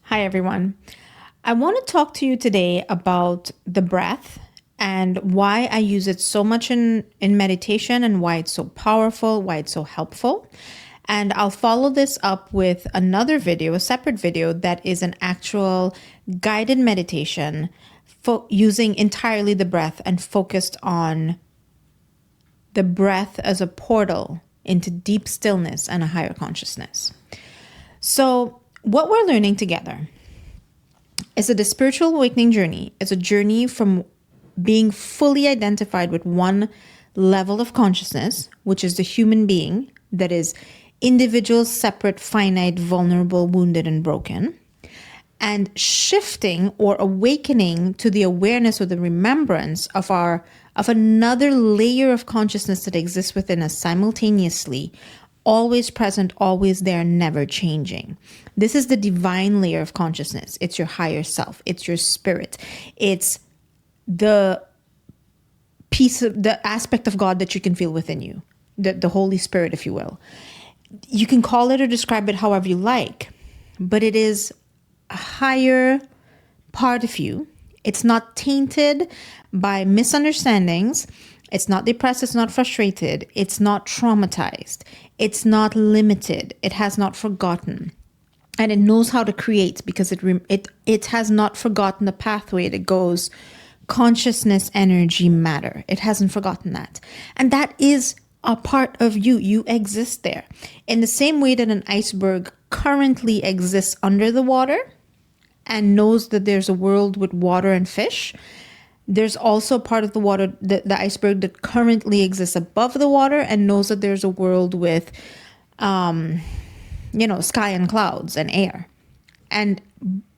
Hi, everyone. I want to talk to you today about the breath and why I use it so much in meditation and why it's so powerful, why it's so helpful. And I'll follow this up with another video, a separate video that is an actual guided meditation using entirely the breath and focused on the breath as a portal into deep stillness and a higher consciousness. So, what we're learning together is that the spiritual awakening journey is a journey from being fully identified with one level of consciousness, which is the human being that is individual, separate, finite, vulnerable, wounded, and broken, and shifting or awakening to the awareness or the remembrance of another layer of consciousness that exists within us simultaneously, always present, always there, never changing. This is the divine layer of consciousness. It's your higher self. It's your spirit. It's the piece of the aspect of God that you can feel within you, the Holy Spirit, if you will. You can call it or describe it however you like, but it is a higher part of you. It's not tainted by misunderstandings. It's not depressed. It's not frustrated. It's not traumatized. It's not limited. It has not forgotten. And it knows how to create because it has not forgotten the pathway that goes consciousness, energy, matter. It hasn't forgotten that. And that is a part of you. You exist there. In the same way that an iceberg currently exists under the water and knows that there's a world with water and fish, there's also part of the water, the iceberg that currently exists above the water and knows that there's a world with, sky and clouds and air. And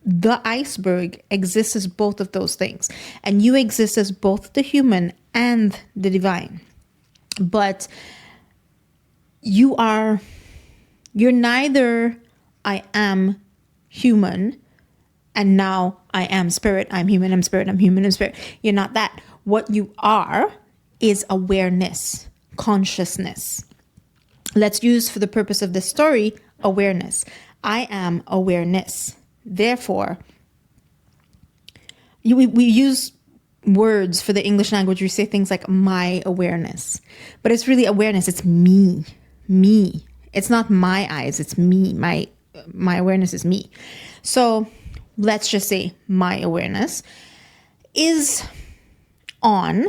the iceberg exists as both of those things. And you exist as both the human and the divine. But you're neither I am human and now I am spirit, I'm human, I'm spirit, I'm human, I'm spirit. You're not that. What you are is awareness, consciousness. Let's use for the purpose of this story, awareness. I am awareness. Therefore, we use words for the English language. We say things like my awareness, but it's really awareness. It's me. It's not my eyes. It's me. My awareness is me. So let's just say my awareness is on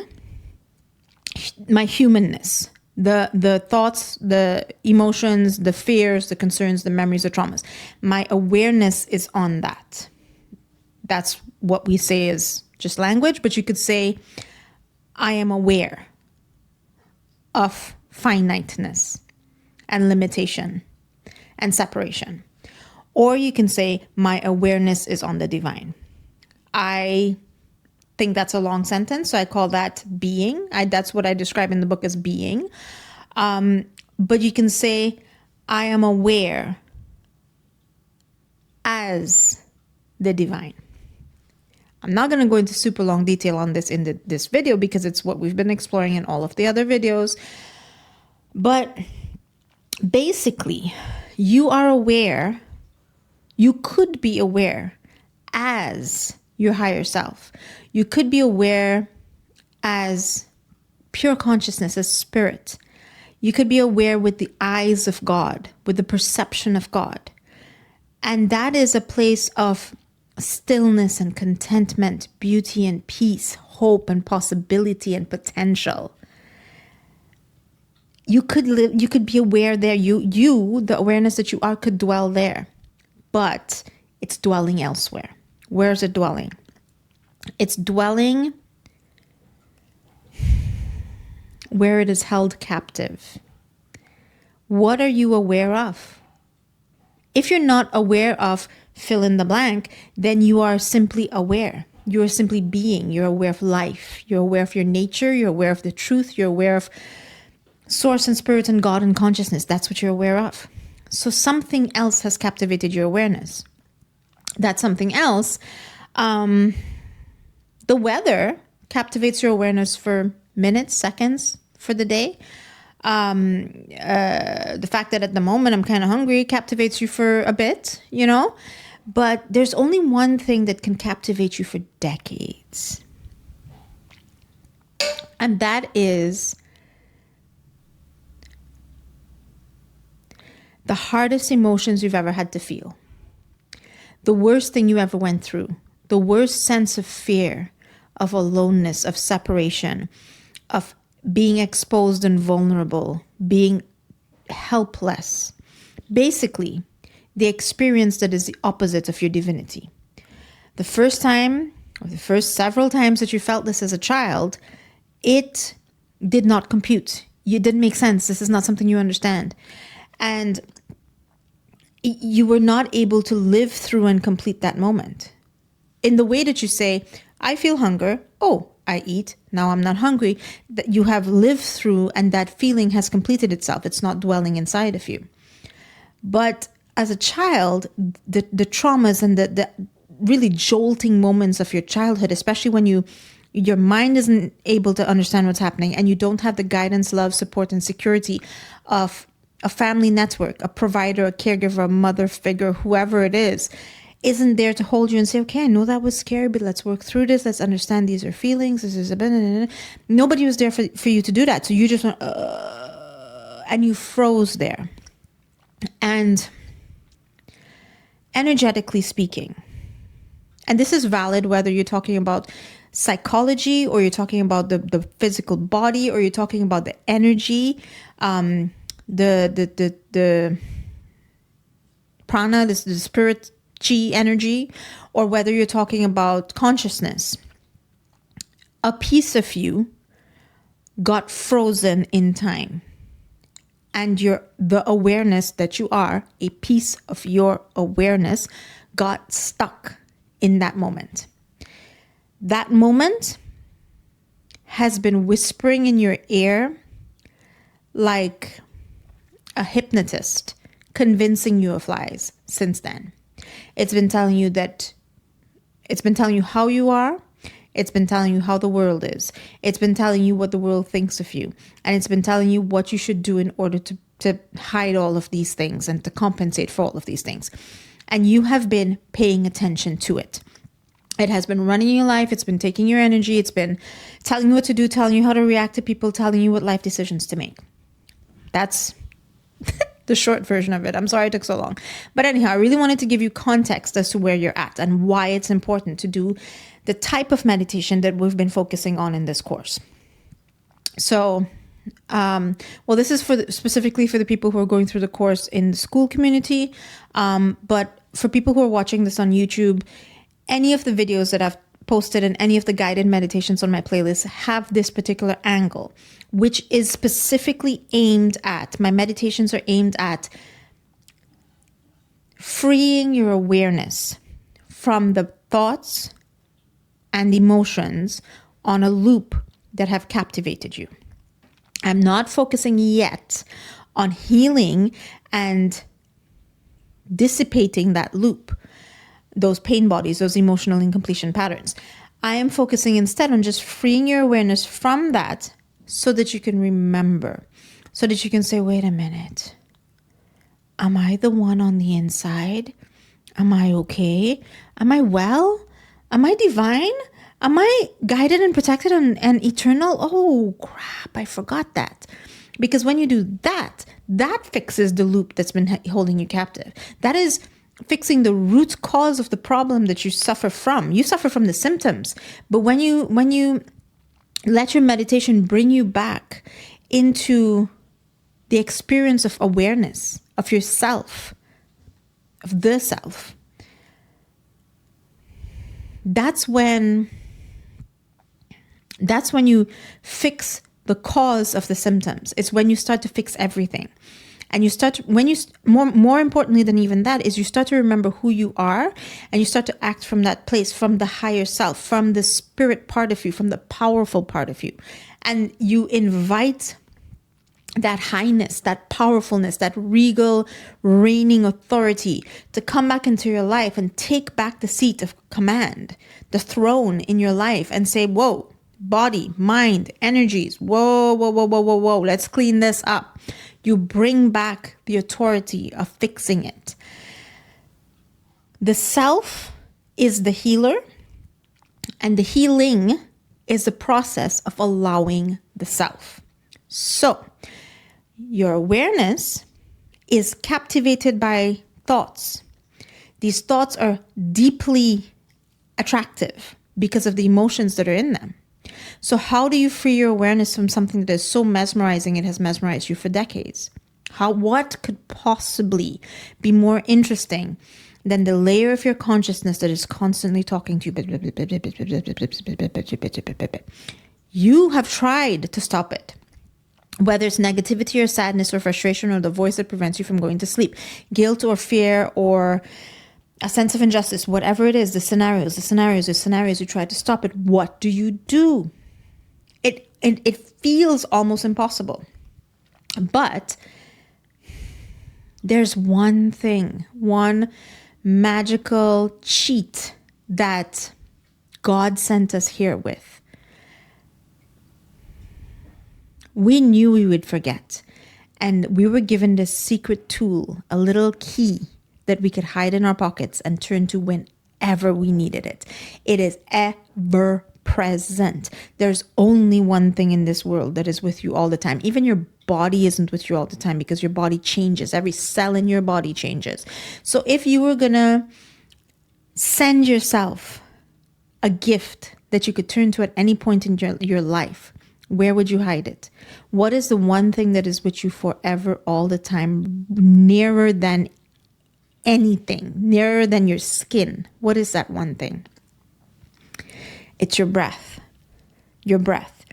my humanness, the thoughts, the emotions, the fears, the concerns, the memories, the traumas. My awareness is on that. That's what we say is just language, but you could say, I am aware of finiteness and limitation and separation. Or you can say, my awareness is on the divine. I think that's a long sentence, so I call that being. That's what I describe in the book as being. But you can say, I am aware as the divine. I'm not going to go into super long detail on this in this video because it's what we've been exploring in all of the other videos. But basically, you are aware. You could be aware as your higher self. You could be aware as pure consciousness, as spirit. You could be aware with the eyes of God, with the perception of God. And that is a place of stillness and contentment, beauty and peace, hope and possibility and potential. You could be aware there. The awareness that you are could dwell there. But it's dwelling elsewhere. Where is it dwelling? It's dwelling where it is held captive. What are you aware of? If you're not aware of fill in the blank, then you are simply aware. You are simply being. You're aware of life. You're aware of your nature. You're aware of the truth. You're aware of source and spirit and God and consciousness. That's what you're aware of. So something else has captivated your awareness. That something else, the weather captivates your awareness for minutes, seconds for the day. The fact that at the moment I'm kind of hungry captivates you for a bit, But there's only one thing that can captivate you for decades. And that is the hardest emotions you've ever had to feel. The worst thing you ever went through. The worst sense of fear, of aloneness, of separation, of being exposed and vulnerable, being helpless. Basically, the experience that is the opposite of your divinity. The first time, or the first several times that you felt this as a child, it did not compute. It didn't make sense. This is not something you understand. And you were not able to live through and complete that moment. In the way that you say, I feel hunger. Oh, I eat. Now I'm not hungry. That you have lived through, and that feeling has completed itself. It's not dwelling inside of you. But as a child, the traumas and the really jolting moments of your childhood, especially when your mind isn't able to understand what's happening and you don't have the guidance, love, support, and security of a family network, a provider, a caregiver, a mother figure, whoever it is, isn't there to hold you and say, okay, I know that was scary, but let's work through this. Let's understand these are feelings. This is a... Nobody was there for you to do that. So you just went, and you froze there. And energetically speaking, and this is valid whether you're talking about psychology or you're talking about the physical body or you're talking about the energy, the prana, the spirit chi energy, or whether you're talking about consciousness. A piece of you got frozen in time. And the awareness that you are, a piece of your awareness, got stuck in that moment. That moment has been whispering in your ear like a hypnotist convincing you of lies since then. It's been telling you how you are. It's been telling you how the world is. It's been telling you what the world thinks of you. And it's been telling you what you should do in order to hide all of these things and to compensate for all of these things. And you have been paying attention to it. It has been running your life. It's been taking your energy. It's been telling you what to do, telling you how to react to people, telling you what life decisions to make. That's the short version of it. I'm sorry it took so long. But anyhow, I really wanted to give you context as to where you're at and why it's important to do the type of meditation that we've been focusing on in this course. So, this is specifically for the people who are going through the course in the school community. But for people who are watching this on YouTube, any of the videos that I've posted and any of the guided meditations on my playlist have this particular angle, which is specifically aimed at, my meditations are aimed at freeing your awareness from the thoughts and emotions on a loop that have captivated you. I'm not focusing yet on healing and dissipating that loop, those pain bodies, those emotional incompletion patterns. I am focusing instead on just freeing your awareness from that so that you can remember, so that you can say, wait a minute, am I the one on the inside? Am I okay? Am I well? Am I divine? Am I guided and protected and eternal? Oh, crap, I forgot that. Because when you do that, that fixes the loop that's been holding you captive. That is fixing the root cause of the problem that you suffer from. You suffer from the symptoms. But when you let your meditation bring you back into the experience of awareness of yourself, of the self, that's when you fix the cause of the symptoms. It's when you start to fix everything. And more importantly than even that is you start to remember who you are, and you start to act from that place, from the higher self, from the spirit part of you, from the powerful part of you. And you invite that highness, that powerfulness, that regal reigning authority to come back into your life and take back the seat of command, the throne in your life, and say, whoa, body, mind, energies, whoa, let's clean this up. You bring back the authority of fixing it. The self is the healer, and the healing is the process of allowing the self. So, your awareness is captivated by thoughts. These thoughts are deeply attractive because of the emotions that are in them. So how do you free your awareness from something that is so mesmerizing it has mesmerized you for decades? What could possibly be more interesting than the layer of your consciousness that is constantly talking to you? You have tried to stop it. Whether it's negativity or sadness or frustration or the voice that prevents you from going to sleep, guilt or fear or a sense of injustice, whatever it is, the scenarios, you try to stop it. What do? It feels almost impossible. But there's one thing, one magical cheat that God sent us here with. We knew we would forget, and we were given this secret tool, a little key that we could hide in our pockets and turn to whenever we needed it. It is ever present. There's only one thing in this world that is with you all the time. Even your body isn't with you all the time because your body changes. Every cell in your body changes. So if you were going to send yourself a gift that you could turn to at any point in your life, where would you hide it? What is the one thing that is with you forever, all the time, nearer than anything, nearer than your skin? What is that one thing? It's your breath. Your breath.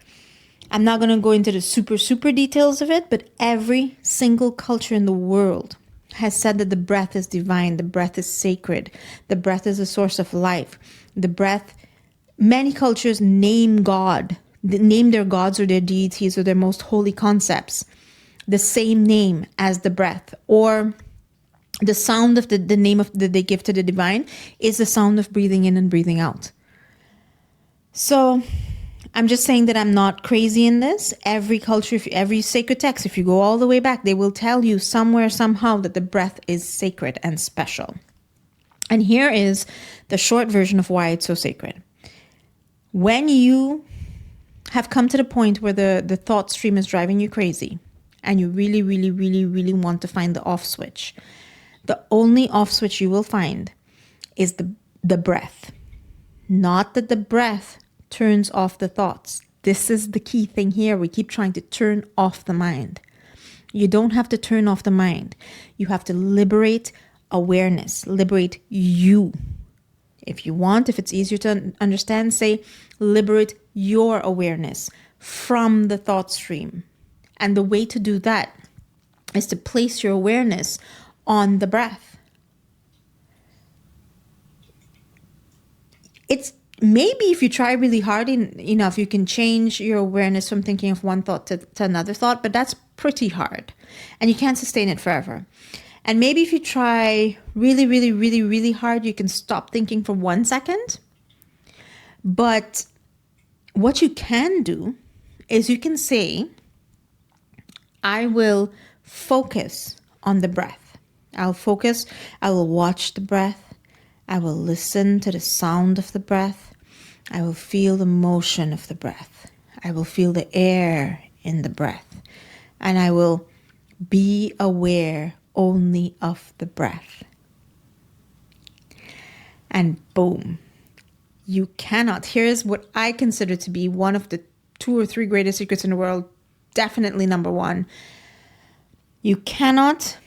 I'm not going to go into the super details of it, but every single culture in the world has said that the breath is divine, the breath is sacred, the breath is a source of life. The breath, many cultures name God, name their gods or their deities or their most holy concepts the same name as the breath, or the sound of the name of that they give to the divine is the sound of breathing in and breathing out. So I'm just saying that I'm not crazy in this. Every culture, every sacred text, if you go all the way back, they will tell you somewhere, somehow that the breath is sacred and special. And here is the short version of why it's so sacred. When you have come to the point where the thought stream is driving you crazy and you really want to find the off switch, the only off switch you will find is the breath. Not that the breath turns off the thoughts. This is the key thing here. We keep trying to turn off the mind. You don't have to turn off the mind. You have to liberate awareness, liberate you. If you want, if it's easier to understand, say, liberate your awareness from the thought stream. And the way to do that is to place your awareness on the breath. It's maybe if you try really hard enough, you can change your awareness from thinking of one thought to another thought, but that's pretty hard and you can't sustain it forever. And maybe if you try really hard, you can stop thinking for 1 second. But what you can do is you can say, I will focus on the breath. I will watch the breath. I will listen to the sound of the breath. I will feel the motion of the breath. I will feel the air in the breath. And I will be aware only of the breath. And boom, you cannot. Here's what I consider to be one of the 2 or 3 greatest secrets in the world. Definitely number 1. You cannot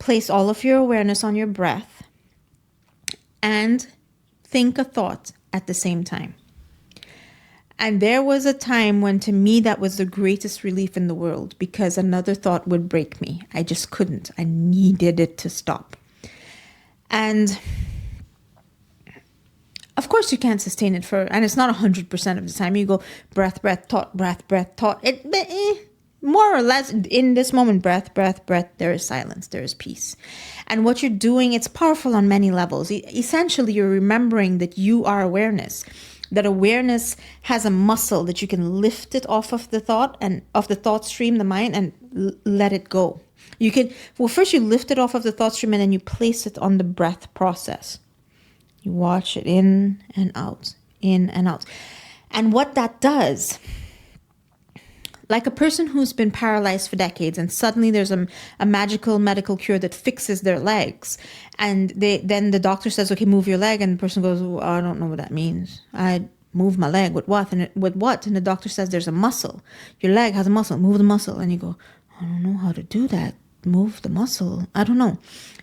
place all of your awareness on your breath and think a thought at the same time. And there was a time when, to me, that was the greatest relief in the world, because another thought would break me. I just couldn't. I needed it to stop. And of course you can't sustain it and it's not 100% of the time. You go breath, thought, breath, thought. More or less in this moment, breath, there is silence, there is peace. And what you're doing, it's powerful on many levels. Essentially, you're remembering that you are awareness. That awareness has a muscle that you can lift it off of the thought and of the thought stream, the mind, and let it go. You can, first you lift it off of the thought stream and then you place it on the breath process. You watch it in and out, in and out. And what that does, like a person who's been paralyzed for decades and suddenly there's a magical medical cure that fixes their legs, and then the doctor says, okay, move your leg, and the person goes, well, I don't know what that means. I move my leg with what? And the doctor says, there's a muscle. Your leg has a muscle. Move the muscle. And you go, I don't know how to do that. Move the muscle. I don't know.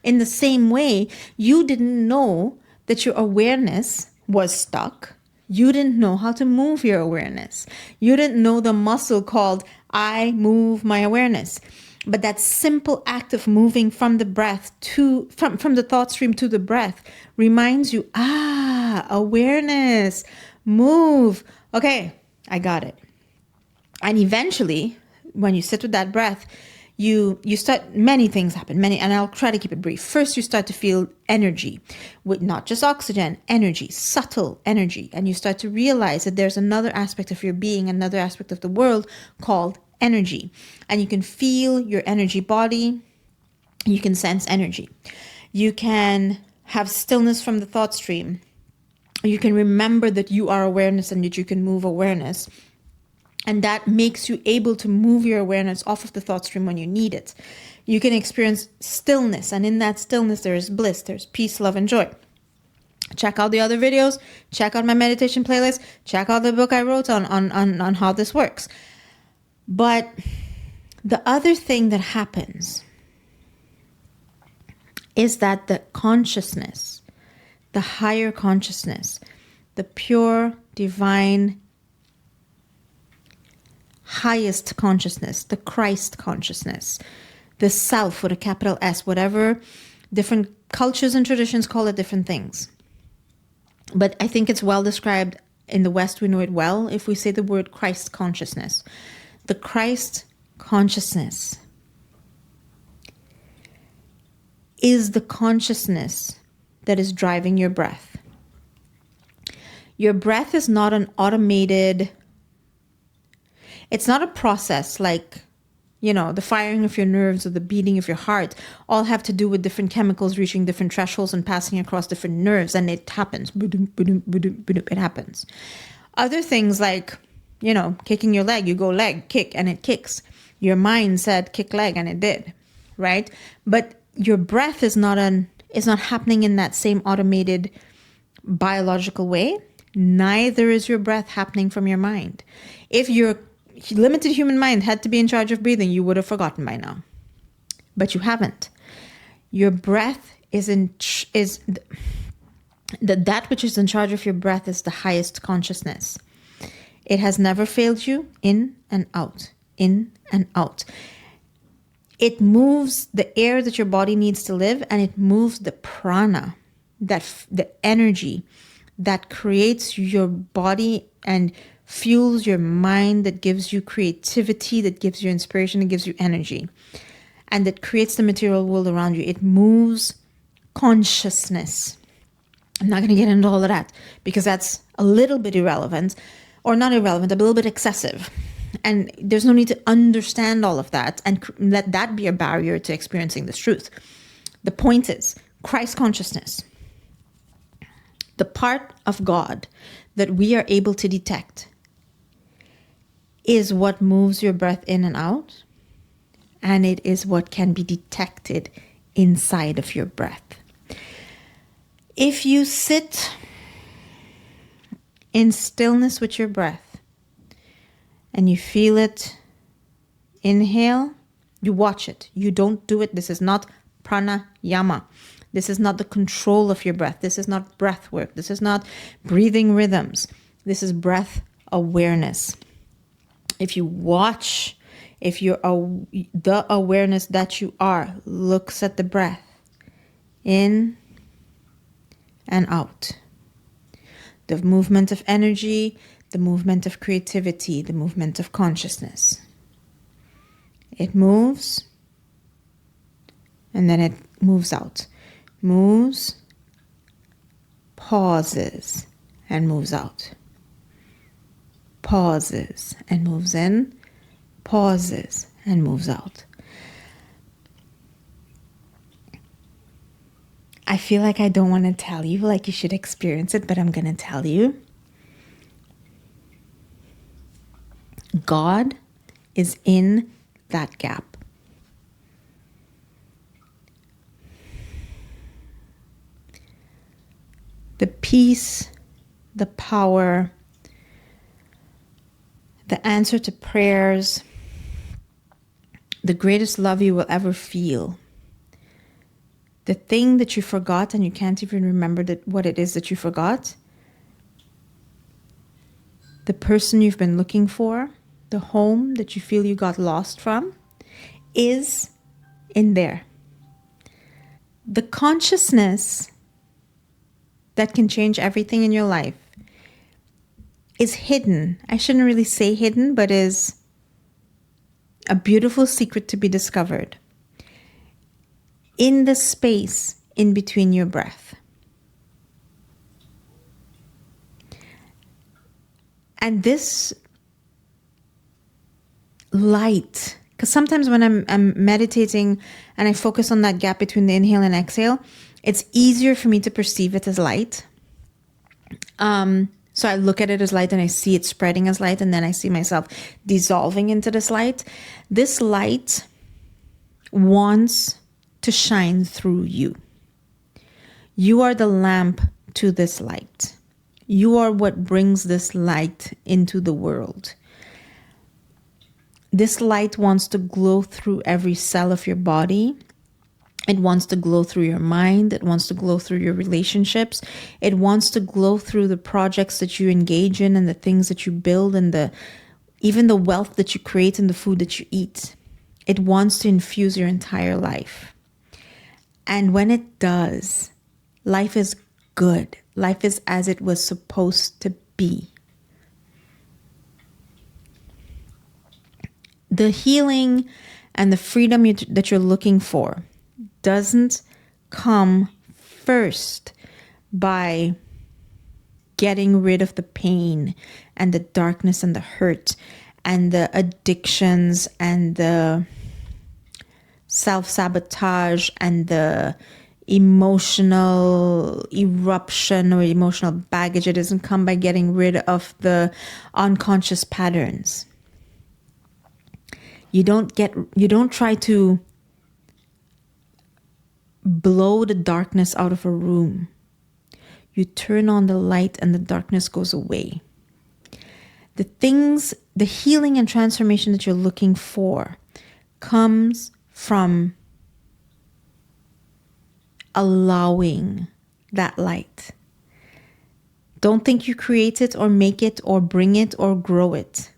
In the same way, you didn't know that your awareness was stuck. You didn't know how to move your awareness. You didn't know the muscle called I move my awareness. But that simple act of moving from the breath from the thought stream to the breath reminds you, awareness, move. Okay, I got it. And eventually, when you sit with that breath, you start, many things happen, and I'll try to keep it brief. First, you start to feel energy, with not just oxygen, energy, subtle energy. And you start to realize that there's another aspect of your being, another aspect of the world called energy. And you can feel your energy body. You can sense energy. You can have stillness from the thought stream. You can remember that you are awareness and that you can move awareness. And that makes you able to move your awareness off of the thought stream when you need it. You can experience stillness, and in that stillness there is bliss, there's peace, love, and joy. Check out the other videos, check out my meditation playlist, check out the book I wrote on how this works. But the other thing that happens is that the consciousness, the higher consciousness, the pure, divine, highest consciousness, the Christ consciousness, the self with a capital S, whatever different cultures and traditions call it different things. But I think it's well described in the West. We know it well if we say the word Christ consciousness. The Christ consciousness is the consciousness that is driving your breath. Your breath is not an automated, it's not a process like, the firing of your nerves or the beating of your heart all have to do with different chemicals reaching different thresholds and passing across different nerves, and it happens. It happens. Other things like, kicking your leg, you go leg, kick, and it kicks. Your mind said kick leg, and it did, right? But your breath is not happening in that same automated biological way. Neither is your breath happening from your mind. If your limited human mind had to be in charge of breathing, you would have forgotten by now. But you haven't. Your breath that which is in charge of your breath is the highest consciousness. It has never failed you, in and out, in and out. It moves the air that your body needs to live, and it moves the prana, the energy that creates your body and fuels your mind, that gives you creativity, that gives you inspiration, that gives you energy, and that creates the material world around you. It moves consciousness. I'm not going to get into all of that because that's a little bit irrelevant, or not irrelevant, a little bit excessive. And there's no need to understand all of that and let that be a barrier to experiencing this truth. The point is, Christ consciousness, the part of God that we are able to detect, is what moves your breath in and out, and it is what can be detected inside of your breath. If you sit in stillness with your breath and you feel it inhale, you watch it. You don't do it. This is not pranayama. This is not the control of your breath. This is not breath work. This is not breathing rhythms. This is breath awareness. If you watch, if you're the awareness that you are, looks at the breath in and out. The movement of energy, the movement of creativity, the movement of consciousness. It moves and then it moves out. Moves, pauses, and moves out. Pauses and moves in, pauses and moves out. I feel like I don't want to tell you, like you should experience it, but I'm going to tell you. God is in that gap. The peace, the power, the answer to prayers, the greatest love you will ever feel. The thing that you forgot and you can't even remember what it is that you forgot. The person you've been looking for, the home that you feel you got lost from, is in there. The consciousness that can change everything in your life is hidden. I shouldn't really say hidden, but is a beautiful secret to be discovered in the space in between your breath. And this light, because sometimes when I'm meditating and I focus on that gap between the inhale and exhale, it's easier for me to perceive it as light. So I look at it as light and I see it spreading as light, and then I see myself dissolving into this light. This light wants to shine through you. You are the lamp to this light. You are what brings this light into the world. This light wants to glow through every cell of your body. It wants to glow through your mind. It wants to glow through your relationships. It wants to glow through the projects that you engage in and the things that you build and even the wealth that you create and the food that you eat. It wants to infuse your entire life. And when it does, life is good. Life is as it was supposed to be. The healing and the freedom that you're looking for doesn't come first by getting rid of the pain and the darkness and the hurt and the addictions and the self-sabotage and the emotional eruption or emotional baggage. It doesn't come by getting rid of the unconscious patterns. You don't try to blow the darkness out of a room. You turn on the light and the darkness goes away. The healing and transformation that you're looking for comes from allowing that light. Don't think you create it or make it or bring it or grow it.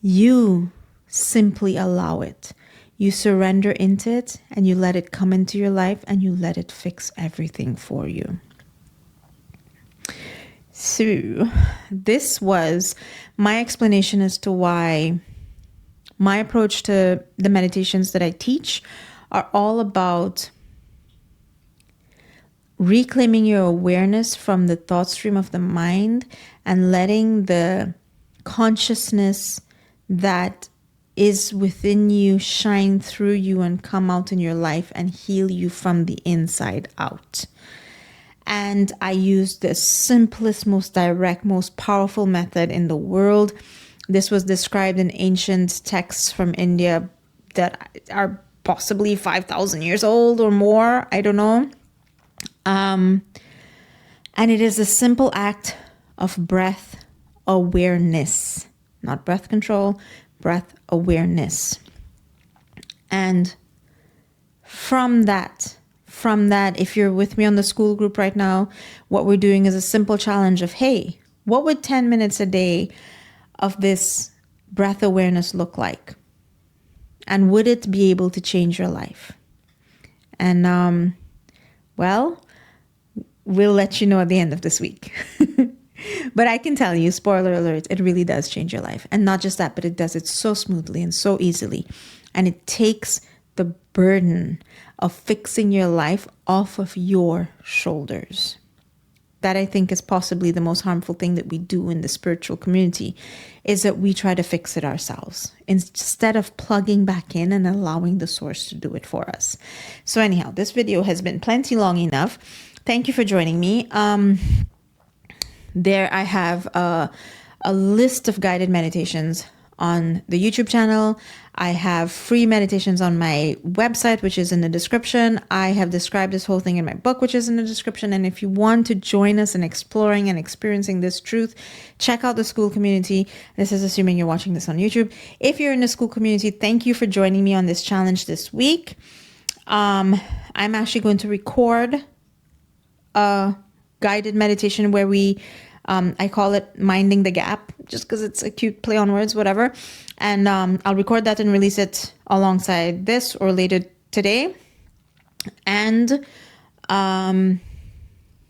You simply allow it. You surrender into it and you let it come into your life and you let it fix everything for you. So this was my explanation as to why my approach to the meditations that I teach are all about reclaiming your awareness from the thought stream of the mind and letting the consciousness that is within you shine through you and come out in your life and heal you from the inside out. And I use the simplest, most direct, most powerful method in the world. This was described in ancient texts from India that are possibly 5,000 years old or more. I don't know. And it is a simple act of breath awareness, not breath control, breath awareness. And from that, if you're with me on the school group right now, what we're doing is a simple challenge of, hey, what would 10 minutes a day of this breath awareness look like? And would it be able to change your life? And, well, we'll let you know at the end of this week. But I can tell you, spoiler alert, it really does change your life. And not just that, but it does it so smoothly and so easily. And it takes the burden of fixing your life off of your shoulders. that I think is possibly the most harmful thing that we do in the spiritual community, is that we try to fix it ourselves instead of plugging back in and allowing the source to do it for us. So anyhow, this video has been plenty long enough. Thank you for joining me. There I have a list of guided meditations on the YouTube channel. I have free meditations on my website, which is in the description. I have described this whole thing in my book, which is in the description. And if you want to join us in exploring and experiencing this truth, check out the school community. This is assuming you're watching this on YouTube. If you're in the school community, thank you for joining me on this challenge this week. I'm actually going to record a guided meditation where we I call it Minding the Gap, just because it's a cute play on words, whatever. And I'll record that and release it alongside this or later today. And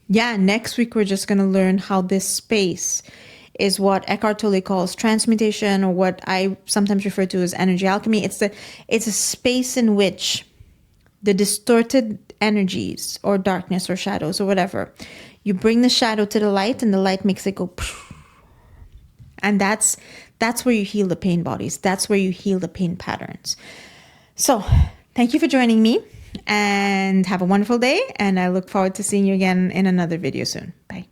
next week we're just going to learn how this space is what Eckhart Tolle calls transmutation, or what I sometimes refer to as energy alchemy. It's a space in which the distorted energies or darkness or shadows or whatever, you bring the shadow to the light and the light makes it go poof. And that's where you heal the pain bodies. That's where you heal the pain patterns. So thank you for joining me and have a wonderful day. And I look forward to seeing you again in another video soon. Bye.